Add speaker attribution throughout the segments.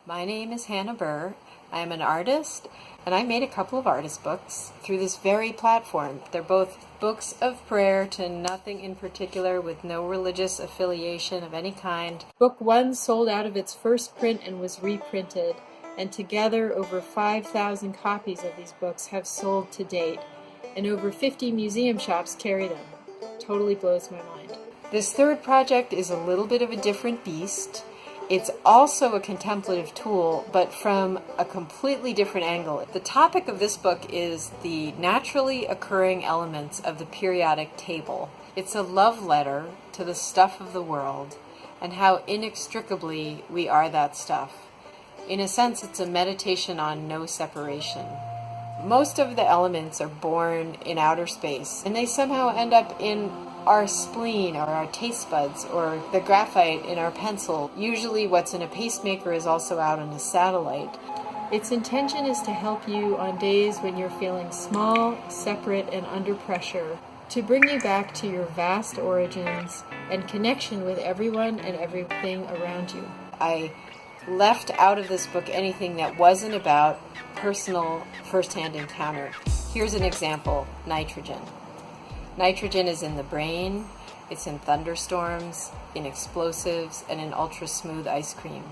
Speaker 1: My name is Hannah Burr. I am an artist, and I made a couple of artist books through this very platform. They're both books of prayer to nothing in particular, with no religious affiliation of any kind. Book 1 sold out of its first print and was reprinted, and together over 5,000 copies of these books have sold to date, and over 50 museum shops carry them. Totally blows my mind. This third project is a little bit of a different beast. It's also a contemplative tool, but from a completely different angle. The topic of this book is the naturally occurring elements of the periodic table. It's a love letter to the stuff of the world and how inextricably we are that stuff. In a sense, it's a meditation on no separation. Most of the elements are born in outer space, and they somehow end up in our spleen or our taste buds or the graphite in our pencil. Usually what's in a pacemaker is also out on a satellite. Its intention is to help you on days when you're feeling small, separate, and under pressure, to bring you back to your vast origins and connection with everyone and everything around you. I left out of this book anything that wasn't about personal first-hand encounter. Here's an example: nitrogen. Nitrogen is in the brain, it's in thunderstorms, in explosives, and in ultra-smooth ice cream.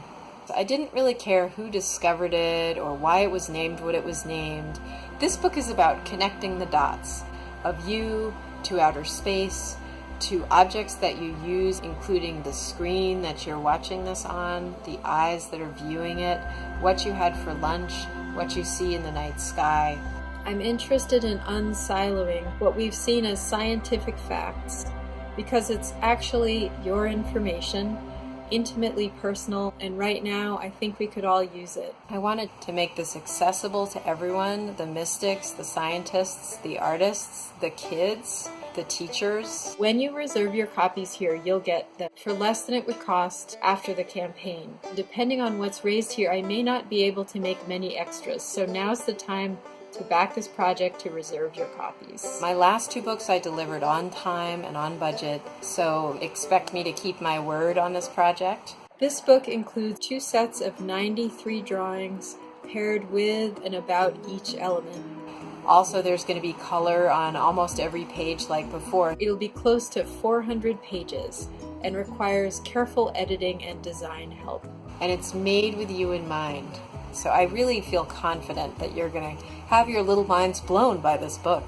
Speaker 1: I didn't really care who discovered it or why it was named what it was named. This book is about connecting the dots of you to outer space, to objects that you use, including the screen that you're watching this on, the eyes that are viewing it, what you had for lunch, what you see in the night sky. I'm interested in unsiloing what we've seen as scientific facts, because it's actually your information, intimately personal, and right now I think we could all use it. I wanted to make this accessible to everyone: the mystics, the scientists, the artists, the kids, the teachers. When you reserve your copies here, you'll get them for less than it would cost after the campaign. Depending on what's raised here, I may not be able to make many extras, so now's the time to back this project to reserve your copies. My last 2 books I delivered on time and on budget, so expect me to keep my word on this project. This book includes 2 sets of 93 drawings paired with and about each element. Also, there's going to be color on almost every page like before. It'll be close to 400 pages and requires careful editing and design help. And it's made with you in mind. So I really feel confident that you're going to have your little minds blown by this book.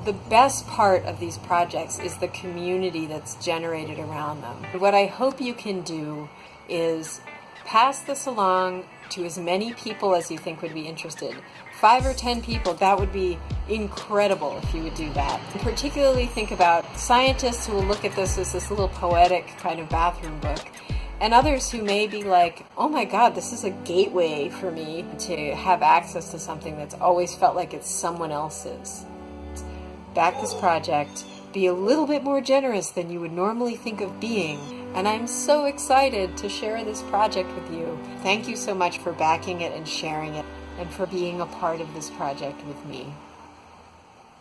Speaker 1: The best part of these projects is the community that's generated around them. What I hope you can do is pass this along to as many people as you think would be interested. 5 or 10 people, that would be incredible if you would do that. And particularly think about scientists who will look at this as this little poetic kind of bathroom book, and others who may be like, oh my God, this is a gateway for me to have access to something that's always felt like it's someone else's. Back this project, be a little bit more generous than you would normally think of being, and I'm so excited to share this project with you. Thank you so much for backing it and sharing it, and for being a part of this project with me.